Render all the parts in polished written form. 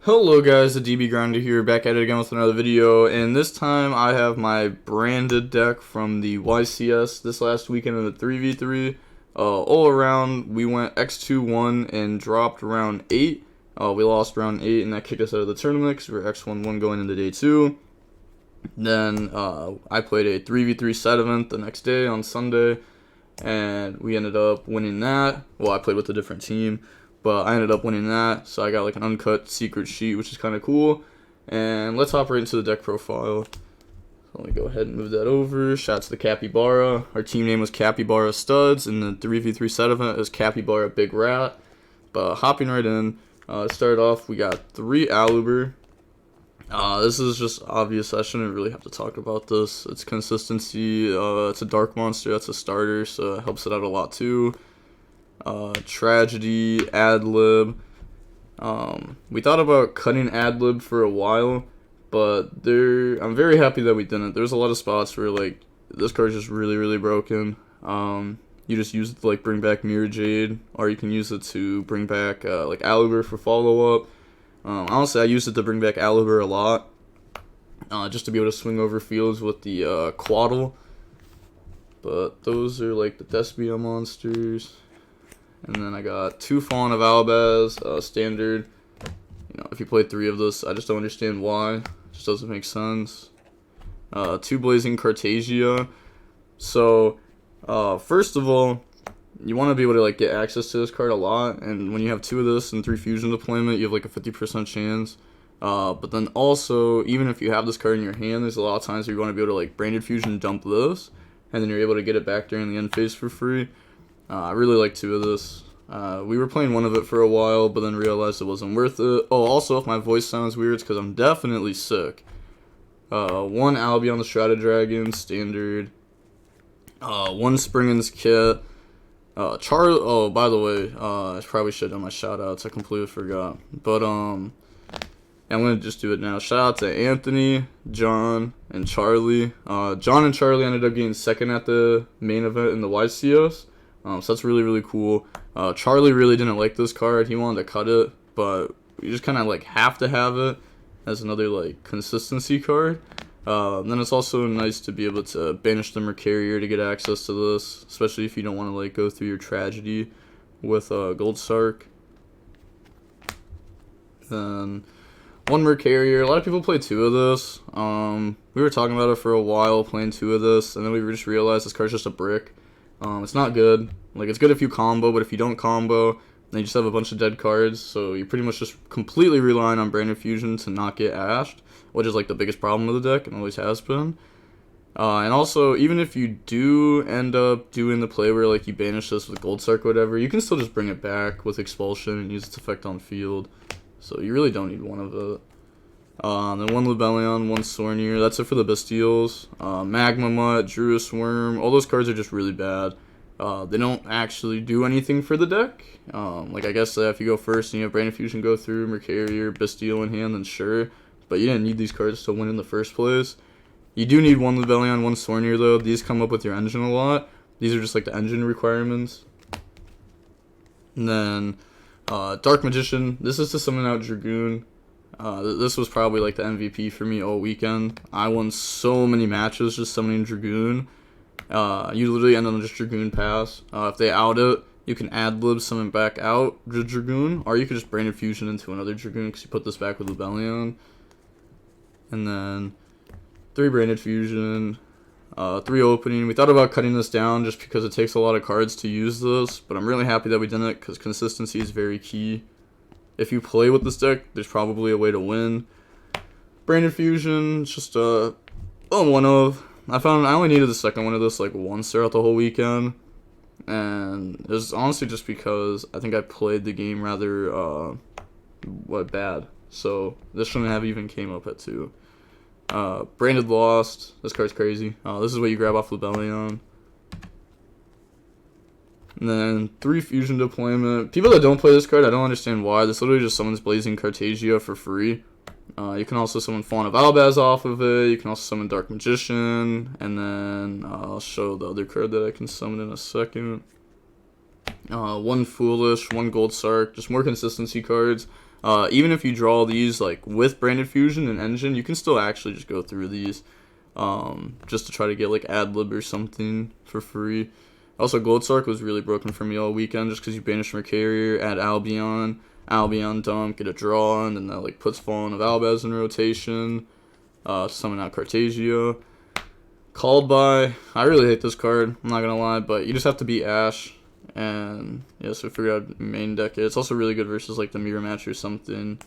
Hello guys, the DB Grinder here, back at it again with another video, and this time I have my branded deck from the YCS this last weekend in the 3v3. All around, we went X2-1 and dropped round 8. We lost round 8 and that kicked us out of the tournament because we were X1-1 going into day 2. Then I played a 3v3 set event the next day on Sunday, and we ended up winning that. Well, I played with a different team, but I ended up winning that, so I got like an uncut secret sheet, which is kind of cool. And let's hop right into the deck profile. So let me go ahead and move that over. Shouts to Capybara. Our team name was Capybara Studs, and the 3v3 set event is Capybara Big Rat. But hopping right in, to start off, we got 3 Aluber. This is just obvious. I shouldn't really have to talk about this. It's consistency. It's a dark monster. That's a starter, so it helps it out a lot too. Tragedy, Adlib. We thought about cutting Adlib for a while, but I'm very happy that we didn't. There's a lot of spots where like this card's just really broken. You just use it to like bring back Mirror Jade, or you can use it to bring back like Aluber for follow up. Honestly, I used it to bring back Aluber a lot, just to be able to swing over fields with the Quaddle. But those are like the Despia monsters. And then I got 2 Fallen of Albaz, standard. You know, if you play 3 of this, I just don't understand why. It just doesn't make sense. 2 Blazing Cartagia. So, first of all, you want to be able to like get access to this card a lot, and when you have 2 of this and 3 fusion deployment, you have like a 50% chance. But then also, even if you have this card in your hand, there's a lot of times where you want to be able to like Branded Fusion dump this, and then you're able to get it back during the end phase for free. I really like 2 of this. We were playing 1 of it for a while, but then realized it wasn't worth it. Oh, also, if my voice sounds weird, it's because I'm definitely sick. 1 Albion the Shrouded Dragon, standard. 1 Springen's Kit. Oh, by the way, I probably should have done my shoutouts. I completely forgot. But, I'm going to just do it now. Shout out to Anthony, John, and Charlie. John and Charlie ended up getting second at the main event in the YCS. So that's really cool. Charlie really didn't like this card. He wanted to cut it, but you just kind of like have to have it as another like consistency card. Then it's also nice to be able to banish the Mercarier to get access to this, especially if you don't want to like go through your tragedy with Gold Sark. Then 1 Mercarier. A lot of people play 2 of this. We were talking about it for a while, playing 2 of this, and then we just realized this card's just a brick. It's not good. Like, it's good if you combo, but if you don't combo, then you just have a bunch of dead cards, so you're pretty much just completely relying on Branded Fusion to not get ashed, which is like the biggest problem with the deck, and always has been. And also, even if you do end up doing the play where like you banish this with Gold Sark or whatever, you can still just bring it back with Expulsion and use its effect on field, so you really don't need 1 of it. Then 1 Lubellion, 1 Sornier. That's it for the Bestials. Magma Mutt, Druis Worm. All those cards are just really bad. They don't actually do anything for the deck. Like, I guess if you go first and you have Branded Fusion go through, Mercarier, Bestial in hand, then sure. But you didn't need these cards to win in the first place. You do need 1 Lubellion, 1 Sornier, though. These come up with your engine a lot. These are just like the engine requirements. And then Dark Magician. This is to summon out Dragoon. This was probably like the MVP for me all weekend. I won so many matches just summoning Dragoon. You literally end on just Dragoon pass. If they out it, you can Adlib summon back out the Dragoon, or you could just Branded Fusion into another Dragoon because you put this back with Lubellion. And then 3 Branded Fusion, 3 opening. We thought about cutting this down just because it takes a lot of cards to use this, but I'm really happy that we didn't because consistency is very key. If you play with this deck, there's probably a way to win. Branded Fusion, it's just a 1 of. I only needed the second one of this like once throughout the whole weekend, and it was honestly just because I think I played the game rather bad. So this shouldn't have even came up at 2. Branded Lost. This card's crazy. This is what you grab off Lubellion. And then 3 Fusion Deployment. People that don't play this card, I don't understand why. This literally just summons Blazing Cartagia for free. You can also summon Fawn of Albaz off of it. You can also summon Dark Magician. And then I'll show the other card that I can summon in a second. 1 Foolish, 1 Gold Sark. Just more consistency cards. Even if you draw these like with Branded Fusion and Engine, you can still actually just go through these just to try to get like Adlib or something for free. Also, Goldsark was really broken for me all weekend just because you banish Mercarier, add Albion, Albion dump, get a draw, and then that like puts Fallen of Albaz in rotation. Summon out Cartagia. Called by. I really hate this card, I'm not gonna lie, but you just have to beat Ash. And yeah, so figure out main deck it. It's also really good versus like the mirror match or something.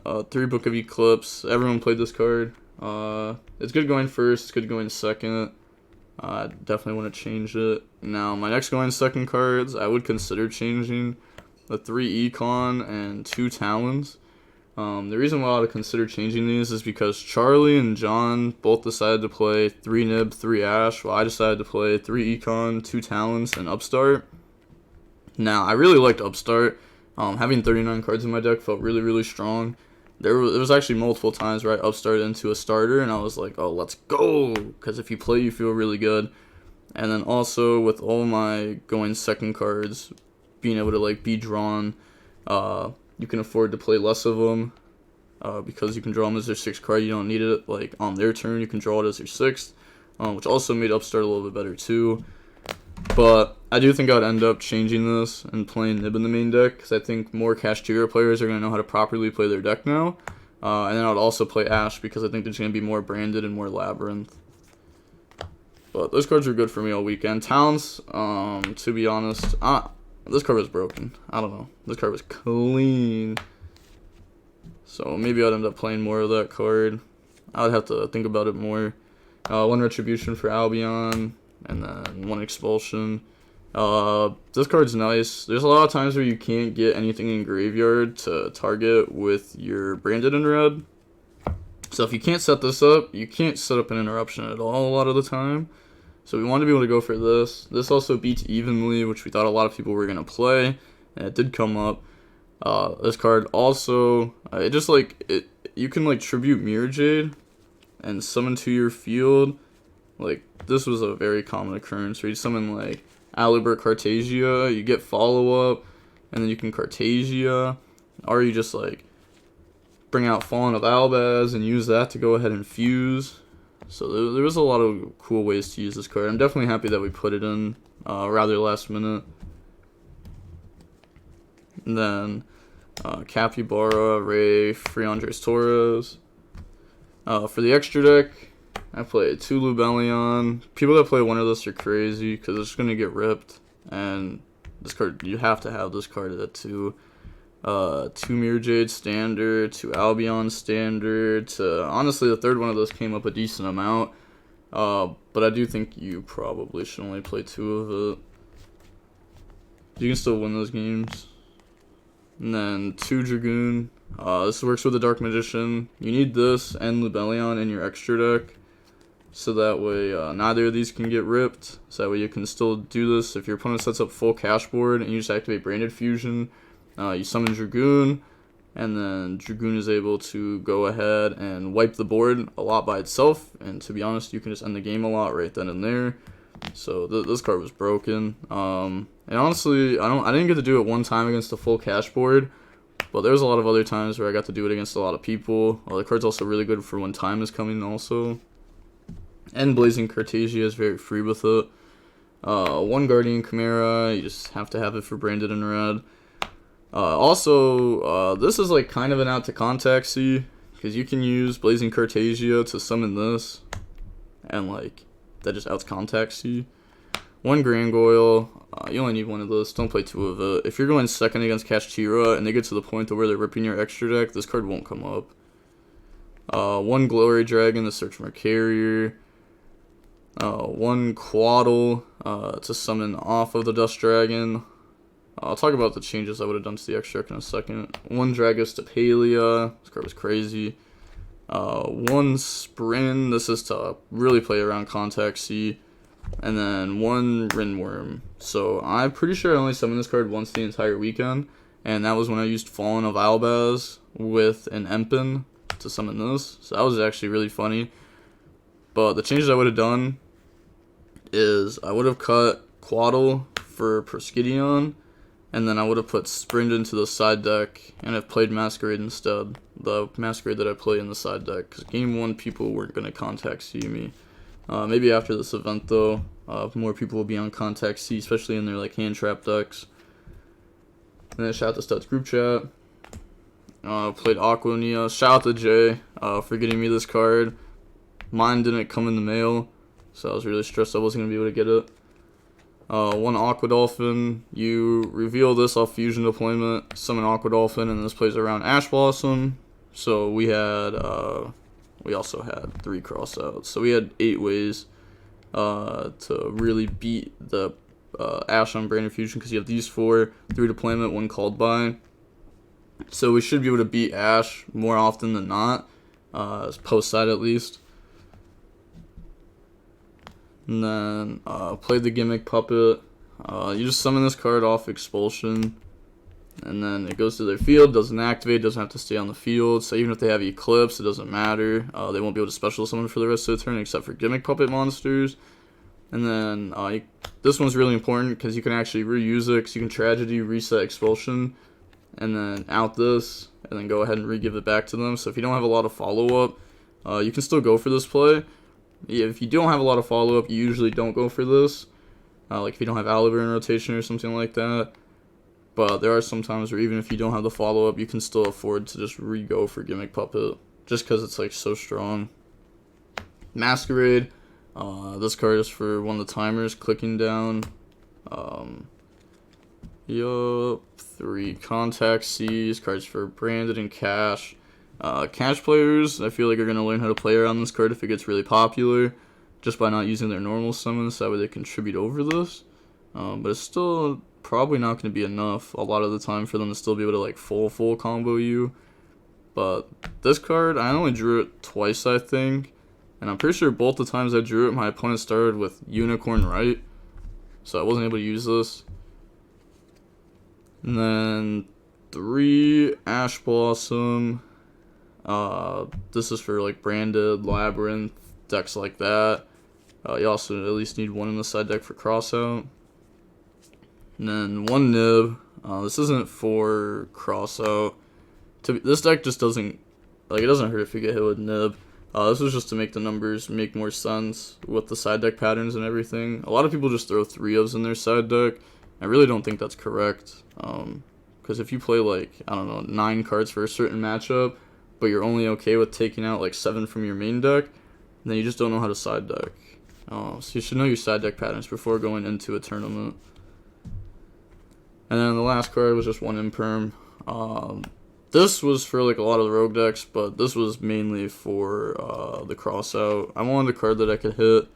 3 Book of Eclipse. Everyone played this card. It's good going first, it's good going second. I definitely want to change it. Now, my next going second cards, I would consider changing the 3 Econ and 2 Talons. The reason why I would consider changing these is because Charlie and John both decided to play 3 Nib, 3 Ash, while I decided to play 3 Econ, 2 Talons, and Upstart. Now, I really liked Upstart. Having 39 cards in my deck felt really, really strong. There was actually multiple times where I upstarted into a starter, and I was like, oh, let's go, because if you play, you feel really good. And then also, with all my going second cards, being able to like be drawn, you can afford to play less of them, because you can draw them as their 6th card. You don't need it like on their turn, you can draw it as your 6th, which also made Upstart a little bit better too. But I do think I would end up changing this and playing Nib in the main deck, because I think more Kashtira players are going to know how to properly play their deck now. And then I would also play Ash, because I think there's going to be more Branded and more Labyrinth. But those cards were good for me all weekend. Talons, to be honest, this card was broken. I don't know. This card was clean. So maybe I'd end up playing more of that card. I would have to think about it more. 1 Retribution for Albion, and then 1 Expulsion. This card's nice. There's a lot of times where you can't get anything in graveyard to target with your Branded in red. So if you can't set this up, you can't set up an interruption at all a lot of the time. So we wanted to be able to go for this. This also beats Evenly, which we thought a lot of people were going to play, and it did come up. This card also, it just like, you can like tribute Mirror Jade and summon to your field. Like, this was a very common occurrence where you summon like Alibert Cartagia, you get follow-up, and then you can Cartagia, or you just like bring out Fallen of Albaz and use that to go ahead and fuse. So there was a lot of cool ways to use this card. I'm definitely happy that we put it in rather last minute. And then Capybara, Ray, Free Andres Torres. For the extra deck, I played 2 Lubellion. People that play 1 of this are crazy because it's going to get ripped. And this card, you have to have this card at 2. 2 Mirror Jade standard, 2 Albion standard. Honestly, the 3rd one of those came up a decent amount. But I do think you probably should only play 2 of it. You can still win those games. And then 2 Dragoon. This works with the Dark Magician. You need this and Lubellion in your extra deck, so that way neither of these can get ripped. So that way you can still do this. If your opponent sets up full cash board and you just activate Branded Fusion, you summon Dragoon, and then Dragoon is able to go ahead and wipe the board a lot by itself. And to be honest, you can just end the game a lot right then and there. So this card was broken. And honestly, I didn't get to do it one time against a full cash board, but there was a lot of other times where I got to do it against a lot of people. The card's also really good for when time is coming also. And Blazing Cartagia is very free with it. 1 Guardian Chimera, you just have to have it for Branded in red. Also, this is like kind of an out to contact-y, because you can use Blazing Cartagia to summon this, and like, that just outs contact-y. 1 Grangoyle, you only need 1 of those, don't play 2 of it. If you're going second against Kashtira, and they get to the point where they're ripping your extra deck, this card won't come up. 1 Glory Dragon to search Mercarier. 1 Quaddle to summon off of the Dust Dragon. I'll talk about the changes I would have done to the extra deck in a second. 1 Dragos to Palia. This card was crazy. 1 Sprin. This is to really play around Contact-C. And then 1 Rinworm. So I'm pretty sure I only summoned this card once the entire weekend, and that was when I used Fallen of Albaz with an Empen to summon this. So that was actually really funny. But the changes I would have done is I would have cut Quaddle for Proskydion, And then I would have put Sprint into the side deck and have played Masquerade instead. The Masquerade that I play in the side deck. Because game 1, people weren't going to contact C me. Maybe after this event, though, more people will be on contact C, especially in their like hand trap decks. And then shout out to Studs group chat. Played Aquania. Shout out to Jay for getting me this card. Mine didn't come in the mail, so I was really stressed I wasn't going to be able to get it. One Aqua Dolphin. You reveal this off Fusion deployment, summon Aqua Dolphin, and this plays around Ash Blossom. So we also had 3 crossouts. So we had 8 ways to really beat the Ash on Branded Fusion, because you have these 4, 3 deployment, 1 called by. So we should be able to beat Ash more often than not, post side at least. And then played the Gimmick Puppet. You just summon this card off Expulsion, and then it goes to their field, doesn't activate, doesn't have to stay on the field. So even if they have Eclipse, it doesn't matter. They won't be able to special summon for the rest of the turn except for Gimmick Puppet monsters. And then this one's really important because you can actually reuse it, because you can Tragedy, reset Expulsion, and then out this, and then go ahead and re-give it back to them. So if you don't have a lot of follow-up, you can still go for this play. If you don't have a lot of follow-up, you usually don't go for this. Like if you don't have Oliver in rotation or something like that. But there are some times where even if you don't have the follow-up, you can still afford to just re-go for Gimmick Puppet, just because it's like so strong. Masquerade. This card is for one of the timers, clicking down. Yup, 3 contact C's, cards for Branded and Cash. Cash players, I feel like are going to learn how to play around this card if it gets really popular, just by not using their normal summons, so that way they contribute over this. But it's still probably not going to be enough a lot of the time for them to still be able to like full combo you. But this card, I only drew it twice, I think, and I'm pretty sure both the times I drew it, my opponent started with Unicorn Right, so I wasn't able to use this. And then 3 Ash Blossom. This is for like Branded, Labyrinth, decks like that. You also at least need 1 in the side deck for crossout. And then 1 Nib. This isn't for crossout. This deck just doesn't, like, it doesn't hurt if you get hit with Nib. This was just to make the numbers make more sense with the side deck patterns and everything. A lot of people just throw 3 ofs in their side deck. I really don't think that's correct. Because if you play like, I don't know, 9 cards for a certain matchup, but you're only okay with taking out like 7 from your main deck, then you just don't know how to side deck. So you should know your side deck patterns before going into a tournament. And then the last card was just 1 Imperm. This was for like a lot of the rogue decks, but this was mainly for the crossout. I wanted a card that I could hit.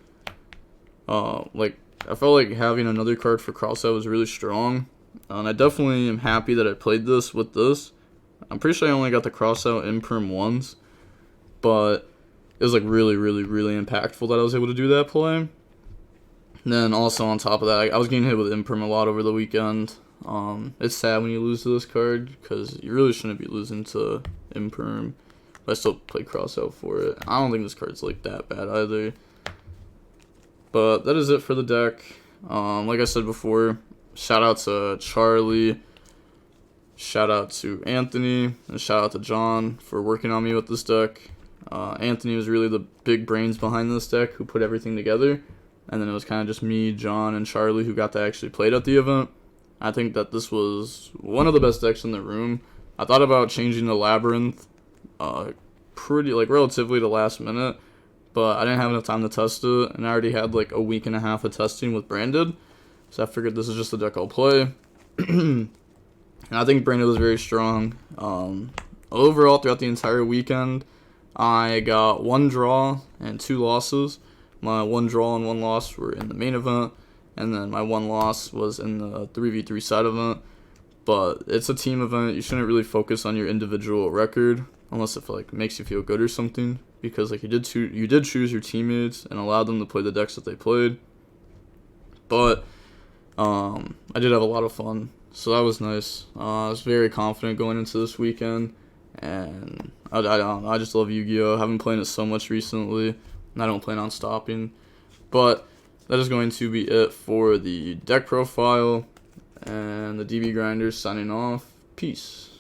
Like, I felt like having another card for crossout was really strong. And I definitely am happy that I played this with this. I'm pretty sure I only got the crossout Imperm once, but it was like really impactful that I was able to do that play. And then also on top of that, I was getting hit with Imperm a lot over the weekend. It's sad when you lose to this card, because you really shouldn't be losing to Imperm, but I still play crossout for it. I don't think this card's like that bad either. But that is it for the deck. Like I said before, shout out to Charlie, shout out to Anthony, and shout out to John for working on me with this deck. Anthony was really the big brains behind this deck, who put everything together, and then it was kind of just me, John, and Charlie who got to actually play it at the event. I think that this was one of the best decks in the room. I thought about changing the Labyrinth relatively to last minute, but I didn't have enough time to test it, and I already had like a week and a half of testing with Branded, so I figured this is just the deck I'll play. And I think Branded was very strong. Overall, throughout the entire weekend, I got 1 draw and 2 losses. My 1 draw and 1 loss were in the main event, and then my 1 loss was in the 3v3 side event. But it's a team event. You shouldn't really focus on your individual record unless it like makes you feel good or something, because like you did choose your teammates and allowed them to play the decks that they played. But I did have a lot of fun, so that was nice. I was very confident going into this weekend, and I don't know, I just love Yu-Gi-Oh! I haven't played it so much recently, and I don't plan on stopping. But that is going to be it for the deck profile. And the DB Grinders signing off. Peace.